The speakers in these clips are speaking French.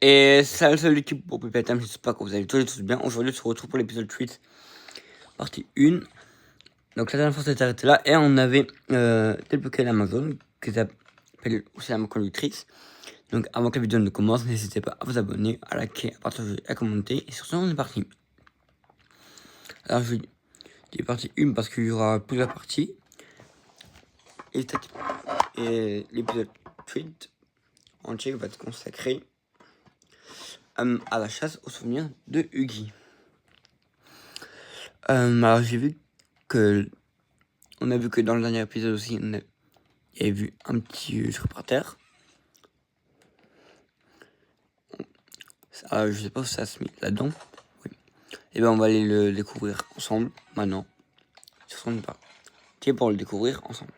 Et salut l'équipe pour Pipette Time, j'espère que vous allez tous bien. Aujourd'hui, on se retrouve pour l'épisode 8, partie 1. Donc la dernière fois, c'était arrêté là et on avait débloqué l'Amazon qui s'appelle aussi la conductrice. Donc avant que la vidéo ne commence, n'hésitez pas à vous abonner, à liker, à partager, à commenter. Et sur ce, on est parti. Alors je dis partie 1 parce qu'il y aura plusieurs parties. Et l'épisode 8 entier va être consacré à la chasse aux souvenirs de Huggy. Alors j'ai vu que on a vu que dans le dernier épisode aussi il y avait vu un petit truc par terre. Je sais pas si ça se met là-dedans. Oui. Et ben on va aller le découvrir ensemble maintenant. Sur son pas. Tiens pour le découvrir ensemble.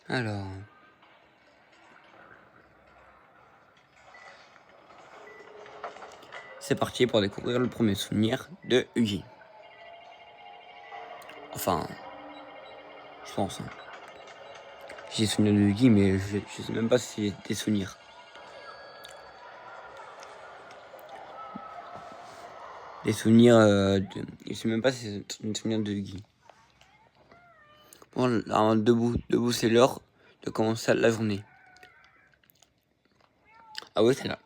Alors. C'est parti pour découvrir le premier souvenir de Huggy. Enfin, je pense. Hein. J'ai des souvenirs de Huggy, mais je sais même pas si j'ai des souvenirs. Des souvenirs je sais même pas si c'est des souvenirs de Huggy. Bon, alors, debout, c'est l'heure de commencer la journée. Ah oui, c'est là.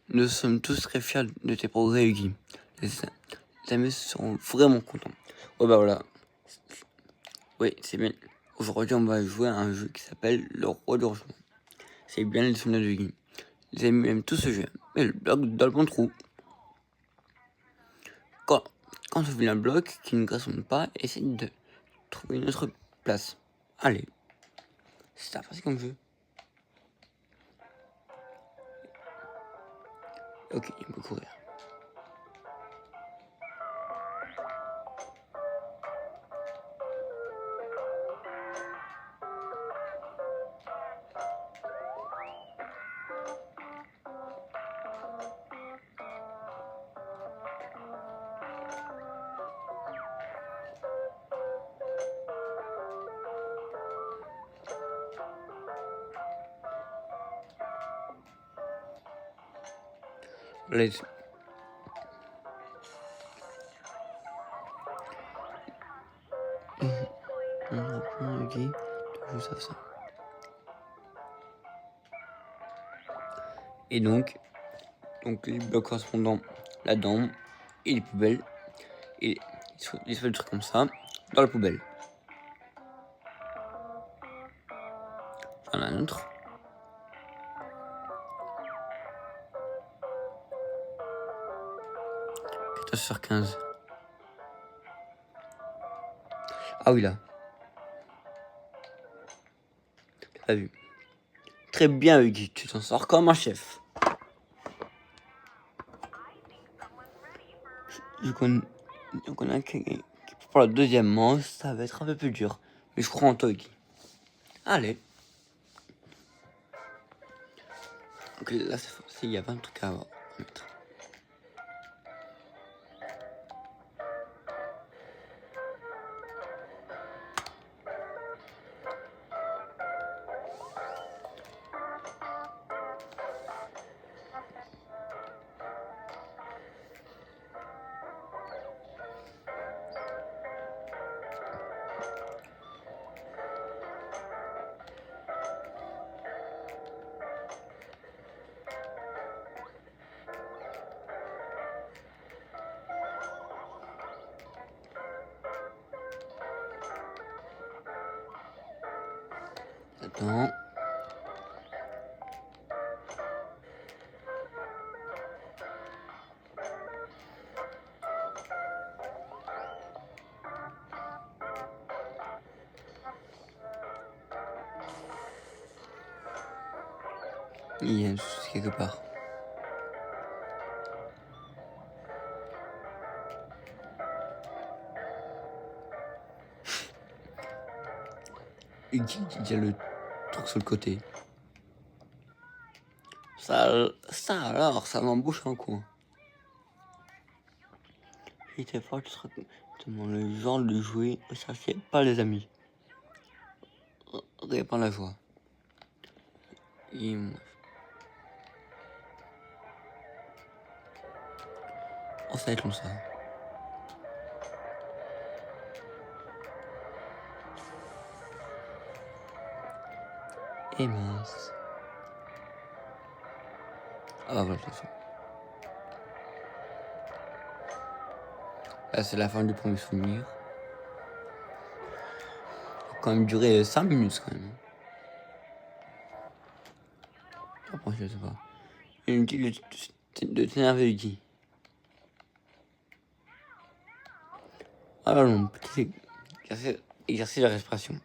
Nous sommes tous très fiers de tes progrès, Huggy. Les amis seront vraiment contents. Oh bah voilà. Oui, c'est bien. Aujourd'hui, on va jouer à un jeu qui s'appelle Le Roi de Rangement. C'est bien les souvenirs de Huggy. Les amis aiment tout ce jeu. Mais le bloc dans le bon trou. Quand on vit un bloc qui ne correspond pas, essaye de trouver une autre place. Allez. C'est facile comme jeu. Ok, il peut courir. Les... Huggy, tout ça, ça. Et donc les blocs correspondants là-dedans, et les poubelles, et il se fait des trucs comme ça, dans la poubelle. Voilà un autre. Sur 15. Ah oui, là. T'as vu. Très bien, Huggy, tu t'en sors comme un chef. Je connais un qui pour la deuxième manche, ça va être un peu plus dur. Mais je crois en toi, Huggy. Allez. Donc là, c'est facile, il y a 20 trucs à mettre. Attends. Il y a un souci quelque part. Huggy, il y a le truc sur le côté. Ça alors, ça m'embouche un coin. Si t'es fort, tu seras le genre de jouer, ça c'est pas les amis. Répand la joie. Oh, ça va être long ça. Et mince. Ah bah voilà, c'est ça. Là, c'est la fin du premier souvenir. Ça a quand même duré 5 minutes quand même. Après, je sais pas. Inutile de t'énerver de qui. Alors, mon petit exercice de respiration.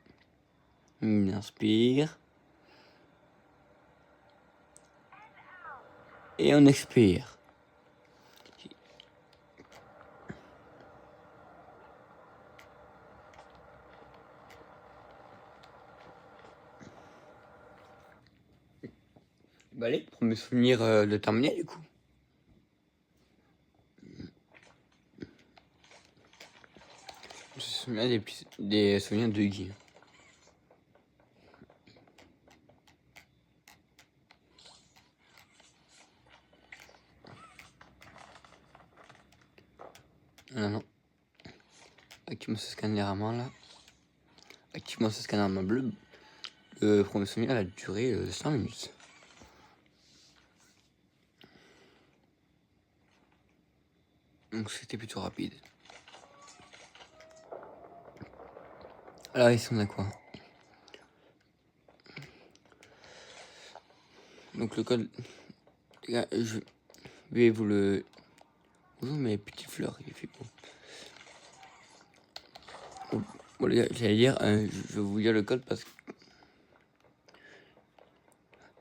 On inspire. Et on expire. Bah allez, premier souvenir de terminer du coup. Je me souviens des souvenirs de Guy. Non, non. Activement ce scanner à main là. Activement ce scanner à main bleue. Le premier souvenir a duré 5 minutes. Donc c'était plutôt rapide. Alors ici on a quoi? Donc le code... Les gars, je vais vous le... Bonjour mes petites fleurs, il fait beau. Bon les gars, j'allais dire, je vais vous dire le code parce que...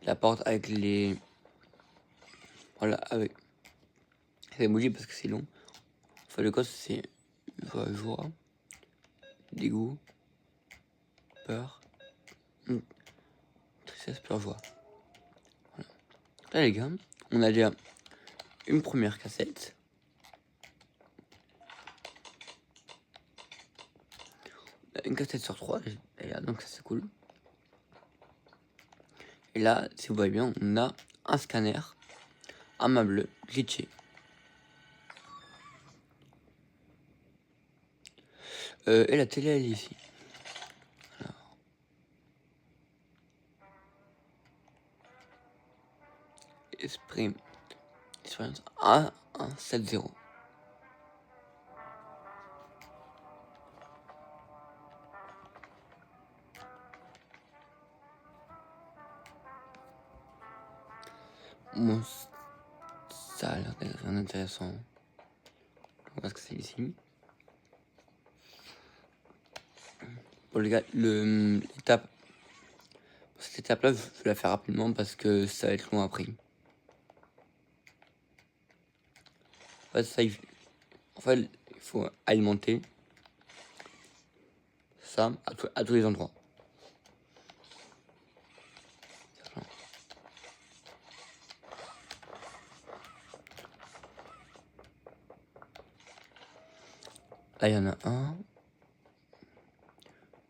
La porte avec les... Voilà, avec... Les emojis parce que c'est long. Enfin le code c'est... Joie, dégoût, peur, tristesse, peur, joie. Voilà. Là les gars, on a déjà une première cassette. Une cassette sur 3, d'ailleurs, donc ça c'est cool. Et là, si vous voyez bien, on a un scanner, un main bleue, glitché. Et la télé elle est ici. Alors. Expérience 1170. Bon, ça a l'air d'être intéressant. On va ce que c'est ici. Bon les gars, l'étape... Cette étape-là, je vais la faire rapidement parce que ça va être long après. En fait, il faut alimenter ça à tous les endroits. Là, il y en a un.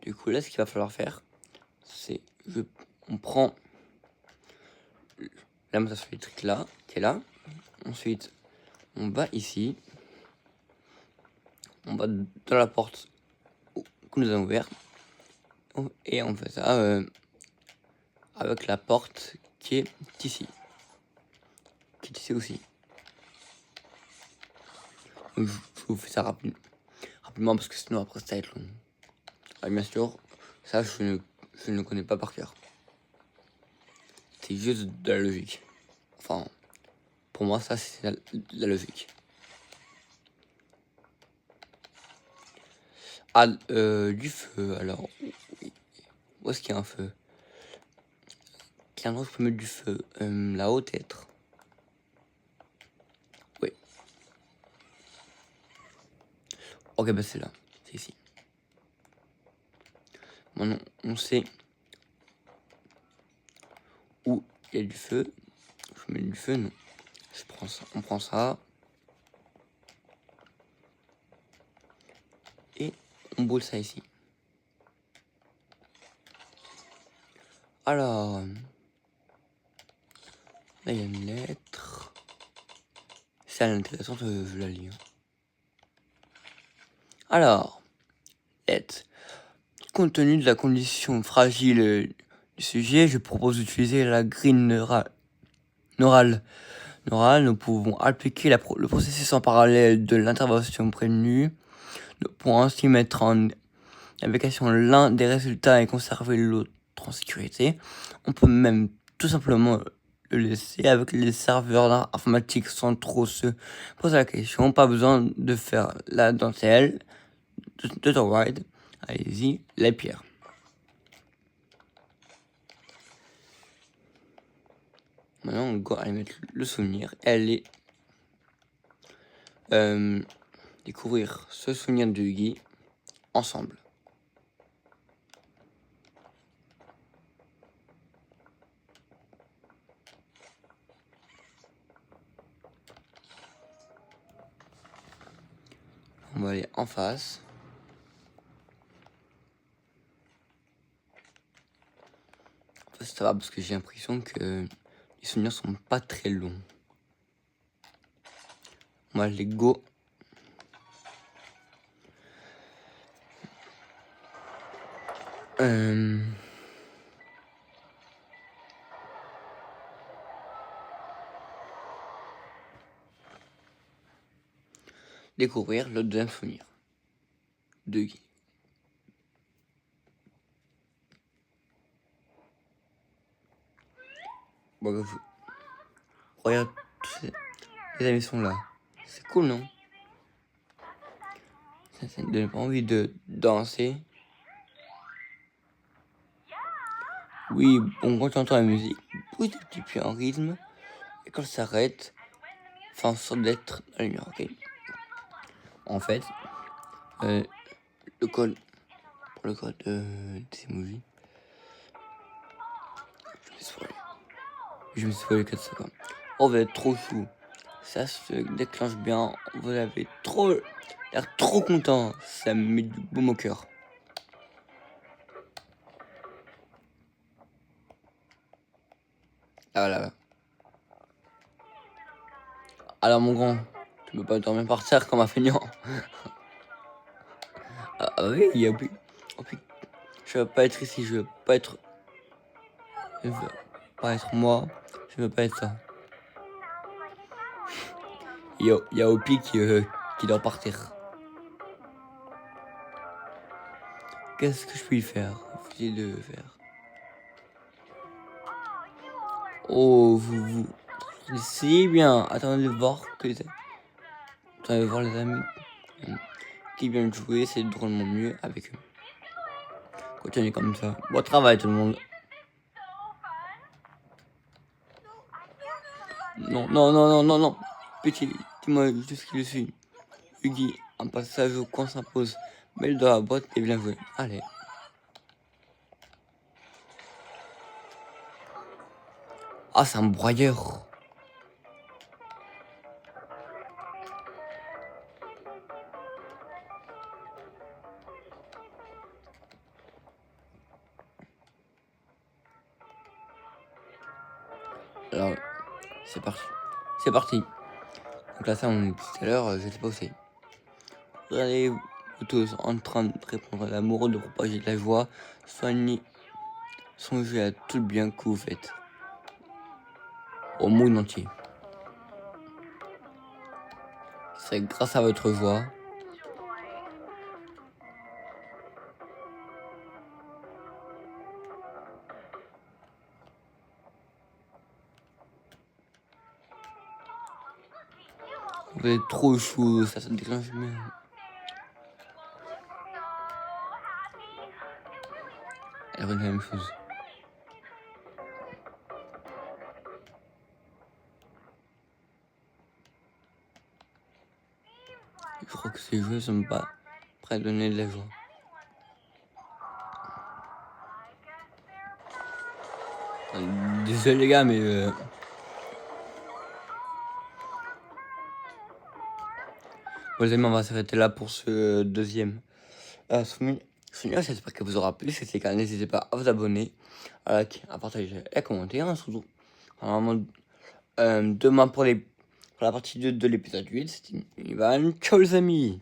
Du coup, là, ce qu'il va falloir faire, c'est on prend la montage électrique là, qui est là. Ensuite, on va ici. On va dans la porte que nous avons ouverte. Et on fait ça avec la porte qui est ici. Qui est ici aussi. Donc, je vous fais ça rapidement parce que sinon après ça va être long. Ah, bien sûr, ça je ne connais pas par cœur. C'est juste de la logique. Enfin, pour moi ça c'est la logique. Ah, du feu, alors... Où est-ce qu'il y a un feu? Quel endroit je peux mettre du feu? Là-haut peut-être. Oui. Ok, bah c'est là. C'est ici. Maintenant, on sait où il y a du feu. Je mets du feu, non. Je prends ça. On prend ça. Et on brûle ça ici. Alors... Là, il y a une lettre. si elle est intéressante, je la lis. Alors, compte tenu de la condition fragile du sujet, je propose d'utiliser la grille neurale. Nous pouvons appliquer le processus en parallèle de l'intervention prévenue. Nous pouvons ainsi mettre en application l'un des résultats et conserver l'autre en sécurité. On peut même tout simplement le laisser avec les serveurs informatiques sans trop se poser la question. Pas besoin de faire la dentelle de ton ride. Allez-y, la pierre. Maintenant, on va aller mettre le souvenir. Allez découvrir ce souvenir de Huggy ensemble. On va aller en face. En fait, ça va parce que j'ai l'impression que les souvenirs sont pas très longs. On va aller go. Découvrir le deuxième souvenir de Huggy. Bon, regarde, les amis sont là. C'est cool, non? Ça ne donne pas envie de danser. Oui, bon, quand tu entends la musique, bouge des petits pieds en rythme. Et quand ça s'arrête, fais en sorte d'être dans la lumière, ok? En fait, le code, pour le code des emojis, je me suis spoilé 4 secondes. On va être trop chou. Ça se déclenche bien. Vous avez l'air trop content. Ça me met du baume au cœur. Ah là. Alors mon grand, tu peux pas dormir par terre comme un feignant. Ah oui, il y a plus. Oh, puis, je veux pas être ici, je veux pas être. Je veux pas être moi, je veux pas être ça. Il y a Opi qui doit partir. Qu'est-ce que je puis faire? Essayer de faire. Oh, vous. Si bien. Attendez de voir que les. Attendez de voir les amis qui viennent jouer, c'est drôlement mieux avec eux. Continuez comme ça. Bon travail tout le monde. Non. Petit, dis-moi juste qui je suis. Huggy, un passage au coin s'impose. Mets-le dans la boîte et viens jouer. Allez. Ah, c'est un broyeur. Alors, c'est parti. C'est parti. Donc là, ça, on est tout à l'heure, je sais pas où c'est. Regardez, vous tous en train de répondre à l'amour, de propager de la joie. Soignez, songez à tout le bien que vous faites. Au monde entier. C'est grâce à votre voix. Vous êtes trop chou, ça déclenche bien. Elle fait la même chose. Je crois que ces jeux sont pas prêts à donner de la joie. Désolé les gars, mais bon, les amis, on va s'arrêter là pour ce deuxième souvenir. J'espère que vous aura plu. Si c'est le cas, n'hésitez pas à vous abonner, à liker, à partager et à commenter. On se retrouve normalement demain pour pour la partie 2 de l'épisode 8. C'était Ivan. Ciao les amis!